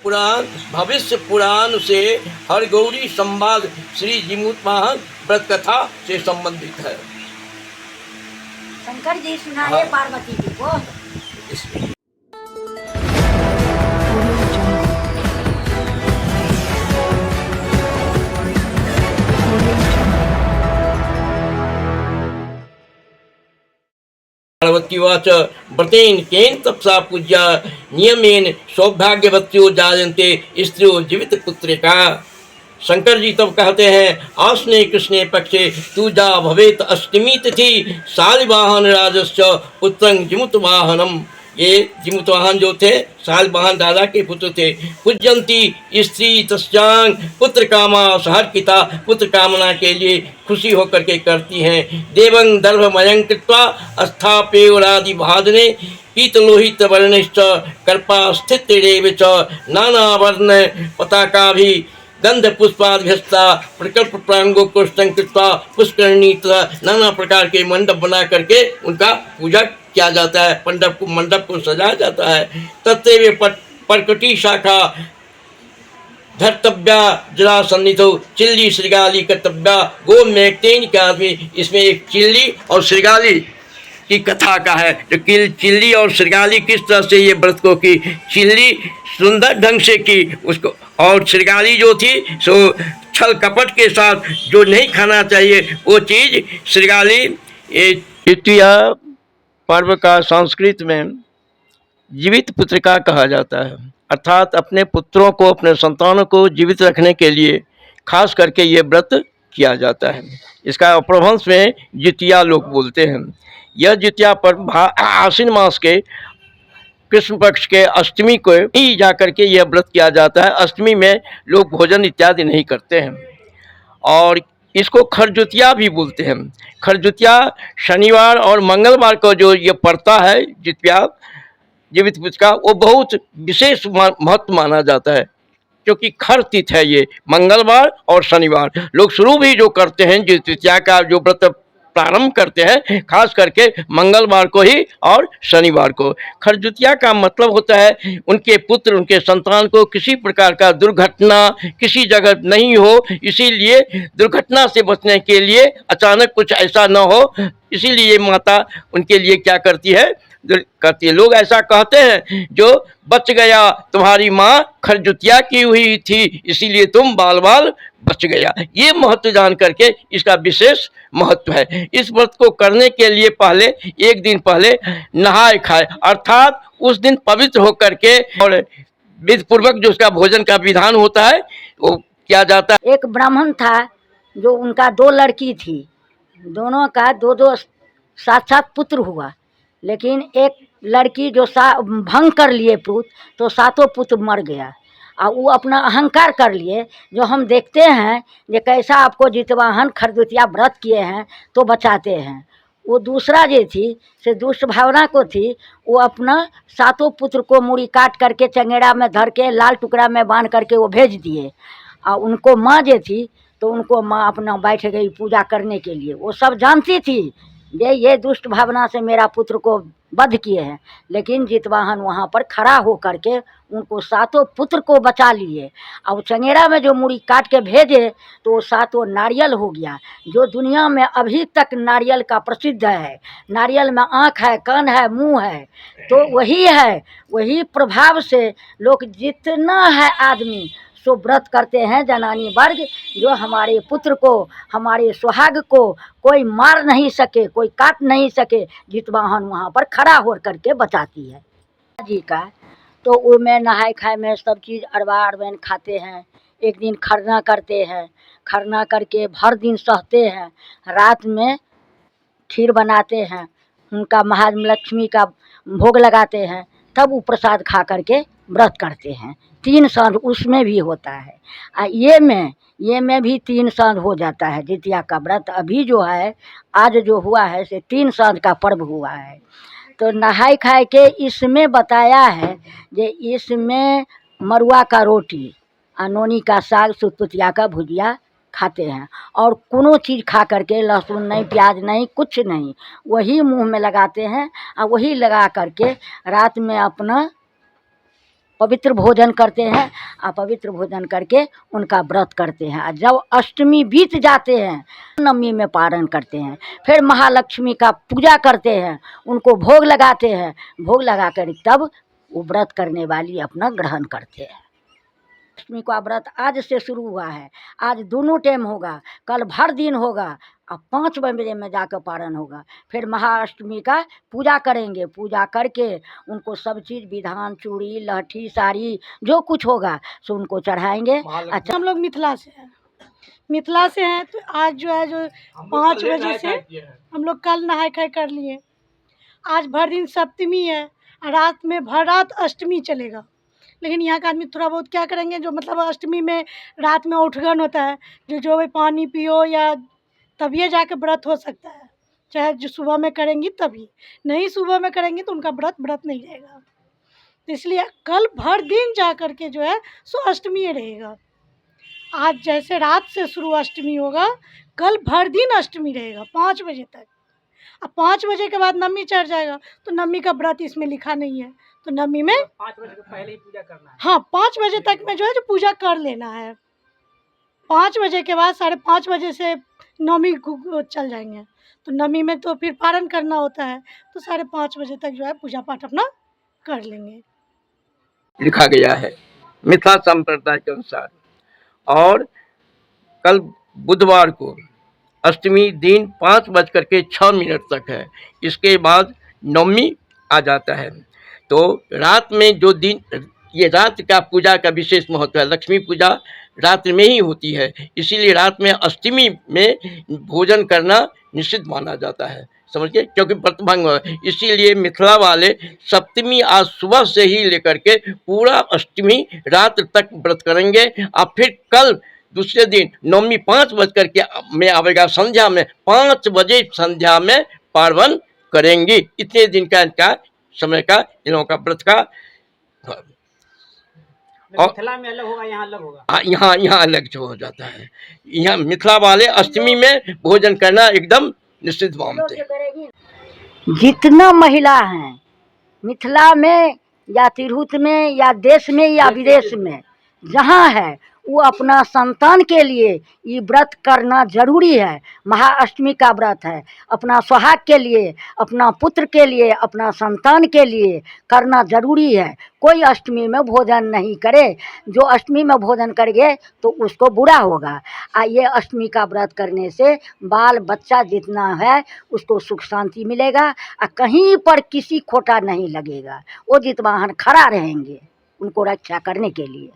पुराण भविष्य पुराण से हर गौरी संवाद श्री जीमूत वाहन व्रत कथा से संबंधित है। शंकर जी सुनाए पार्वती जी को। पार्वतीवाच व्रतेन केन तपसा पूज्या नियमेन सौभाग्यवत्यो जायन्ते स्त्रियो जीवित पुत्रिका। शंकर जी तब कहते हैं आश्ने कृष्णे पक्षे तुजा भवेत अष्टमी तिथि शालिवाहन राजस्य पुत्रं जिमुत वाहनम। ये जिमुत वाहन जो थे शालिवाहन राजा के पुत्र थे। पूज्यंती स्त्री तस्यांग पुत्र कामा सहर्किता, पुत्र कामना के लिए खुशी होकर के करती हैं। देवं दर्भमयं कृत्वा स्थाप्योरादि भाजने पीतलोहित वर्णश्च कर्पा स्थित रेव च नाना वर्ण पताका भी गंध पुष्पाध्यस्ता प्रकल्प प्रांगो को संकृता पुष्करणी तथा नाना प्रकार के मंडप बना करके उनका पूजा किया जाता है। मंडप को सजाया जाता है। तत्व परकटी शाखा धर्तव्या जला सन्निधो चिल्ली श्रृगाली कर्तव्या गो मैकटेन का आदमी। इसमें एक चिल्ली और श्रृगाली की कथा का है। जो चिल्ली और श्रृगाली किस तरह से ये व्रत को की, चिल्ली सुंदर ढंग से की उसको, और श्रृगाली जो थी सो छल कपट के साथ जो नहीं खाना चाहिए वो चीज़ श्रृगाली। ये द्वितीय पर्व का संस्कृत में जीवित पुत्रिका कहा जाता है, अर्थात अपने पुत्रों को अपने संतानों को जीवित रखने के लिए खास करके ये व्रत किया जाता है। इसका अपभ्रंश में जितिया लोग बोलते हैं। यह जितिया पर्व आश्विन मास के कृष्ण पक्ष के अष्टमी को ही जाकर के यह व्रत किया जाता है। अष्टमी में लोग भोजन इत्यादि नहीं करते हैं और इसको खरजुतिया भी बोलते हैं। खरजुतिया शनिवार और मंगलवार को जो ये पड़ता है जितिया जीवित पुत्रिका, वो बहुत विशेष महत्व माना जाता है क्योंकि खर तिथि है ये, मंगलवार और शनिवार। लोग शुरू भी जो करते हैं जितिया का जो व्रत प्रारंभ करते हैं खास करके मंगलवार को ही और शनिवार को। खरजुतिया का मतलब होता है उनके पुत्र उनके संतान को किसी प्रकार का दुर्घटना किसी जगह नहीं हो, इसीलिए दुर्घटना से बचने के लिए अचानक कुछ ऐसा न हो, इसीलिए माता उनके लिए क्या करती है लोग ऐसा कहते हैं जो बच गया तुम्हारी माँ खरजुतिया की हुई थी इसीलिए तुम बाल बाल बच गया। ये महत्व जान करके इसका विशेष महत्व है। इस व्रत को करने के लिए पहले एक दिन पहले नहाए खाए, अर्थात उस दिन पवित्र होकर के और विधि पूर्वक जो उसका भोजन का विधान होता है वो किया जाता है। एक ब्राह्मण था जो उनका 2 लड़की थी, दोनों का 2 सात पुत्र हुआ, लेकिन एक लड़की जो भंग कर लिए पुत्र तो 7 पुत्र मर गया। और वो अपना अहंकार कर लिए। जो हम देखते हैं कि कैसा आपको जितवाहन खरदुतिया व्रत किए हैं तो बचाते हैं। वो दूसरा जो थी से दुष्ट भावना को थी, वो अपना 7 पुत्र को मूड़ी काट करके चंगेड़ा में धर के लाल टुकड़ा में बांध करके वो भेज दिए। और उनको माँ जो थी तो उनको माँ अपना बैठ गई पूजा करने के लिए। वो सब जानती थी ये दुष्ट भावना से मेरा पुत्र को वध किए हैं, लेकिन जितवाहन वहाँ पर खड़ा हो करके उनको 7 पुत्र को बचा लिए। अब चंगेड़ा में जो मूड़ी काट के भेजे तो वो 7 नारियल हो गया। जो दुनिया में अभी तक नारियल का प्रसिद्ध है, नारियल में आँख है, कान है, मुंह है, तो वही है। वही प्रभाव से लोग जितना है आदमी सो व्रत करते हैं जनानी वर्ग, जो हमारे पुत्र को हमारे सुहाग को कोई मार नहीं सके, कोई काट नहीं सके, जितवाहन वहाँ पर खड़ा हो करके बचाती है जी का। तो उसमें नहाए खाए में सब चीज़ अरवा अरवैन खाते हैं। एक दिन खरना करते हैं, खरना करके भर दिन सहते हैं, रात में खीर बनाते हैं, उनका महालक्ष्मी का भोग लगाते हैं, तब वो प्रसाद खा करके व्रत करते हैं। 3 साँझ उसमें भी होता है। ये में भी 3 साँझ हो जाता है जितिया का व्रत। अभी जो है आज जो हुआ है से 3 साँझ का पर्व हुआ है। तो नहाए खाए के इसमें बताया है कि इसमें मरुआ का रोटी, अनोनी का साग, सुतपुतिया का भुजिया खाते हैं और कोनो चीज़ खा करके लहसुन नहीं, प्याज नहीं, कुछ नहीं, वही मुंह में लगाते हैं और वही लगा करके रात में अपना पवित्र भोजन करते हैं और पवित्र भोजन करके उनका व्रत करते हैं। और जब अष्टमी बीत जाते हैं नवमी में पारण करते हैं, फिर महालक्ष्मी का पूजा करते हैं, उनको भोग लगाते हैं, भोग लगा कर तब वो व्रत करने वाली अपना ग्रहण करते हैं। अष्टमी का व्रत आज से शुरू हुआ है, आज दोनों टाइम होगा, कल भर दिन होगा, अब 5 बजे में जाकर पारण होगा। फिर महाअष्टमी का पूजा करेंगे, पूजा करके उनको सब चीज़ विधान, चूड़ी, लहठी, साड़ी जो कुछ होगा सो उनको चढ़ाएंगे। अच्छा, हम लोग मिथिला से हैं, मिथिला से हैं, तो आज जो है जो 5 बजे से हम लोग कल नहाय खाए कर लिए। आज भर दिन सप्तमी है, रात में भर रात अष्टमी चलेगा। लेकिन यहाँ का आदमी थोड़ा बहुत क्या करेंगे, जो मतलब अष्टमी में रात में उठगन होता है, जो भाई पानी पियो या तभी जाके व्रत हो सकता है, चाहे जो सुबह में करेंगी तभी, नहीं सुबह में करेंगी तो उनका व्रत नहीं रहेगा। तो इसलिए कल भर दिन जा कर के जो है सो अष्टमी रहेगा। आज जैसे रात से शुरू अष्टमी होगा, कल भर दिन अष्टमी रहेगा 5 बजे तक। अब 5 बजे के बाद नवमी चढ़ जाएगा, तो नवमी का व्रत इसमें लिखा नहीं है, तो नवमी में 5 बजे के पहले ही पूजा करना है। हाँ, 5 बजे तक में जो है जो पूजा कर लेना है। 5 बजे के बाद 5:30 बजे से नवमी चल जाएंगे, तो नवमी में तो फिर पारण करना होता है, तो 5:30 बजे तक जो है पूजा पाठ अपना कर लेंगे। लिखा गया है मिथिला संप्रदाय के अनुसार। और कल बुधवार को अष्टमी दिन 5:06 तक है, इसके बाद नवमी आ जाता है। तो रात में जो दिन, ये रात का पूजा का विशेष महत्व है। लक्ष्मी पूजा रात में ही होती है, इसीलिए रात में अष्टमी में भोजन करना निषिद्ध माना जाता है, समझिए, क्योंकि व्रत भंग है। इसीलिए मिथिला वाले सप्तमी आज सुबह से ही लेकर के पूरा अष्टमी रात तक व्रत करेंगे, और फिर कल दूसरे दिन नवमी 5 बजकर के में आवेगा, संध्या में 5 बजे संध्या में पार्वन करेंगी। इतने दिन का इनका समय का इन लोगों का व्रत का। और मिथिला में अलग होगा, यहाँ अलग होगा। यहाँ अलग जो हो जाता है। यहाँ मिथिला वाले अष्टमी में भोजन करना एकदम निश्चित मानते हैं। जितना महिला हैं मिथिला में या तिरहुत में या देश में या विदेश में जहाँ है, वो अपना संतान के लिए ये व्रत करना जरूरी है। महाअष्टमी का व्रत है, अपना सुहाग के लिए, अपना पुत्र के लिए, अपना संतान के लिए करना जरूरी है। कोई अष्टमी में भोजन नहीं करे, जो अष्टमी में भोजन करेंगे तो उसको बुरा होगा। ये अष्टमी का व्रत करने से बाल बच्चा जितना है उसको सुख शांति मिलेगा, और कहीं पर किसी खोटा नहीं लगेगा। वो जितवाहन खड़ा रहेंगे उनको रक्षा करने के लिए।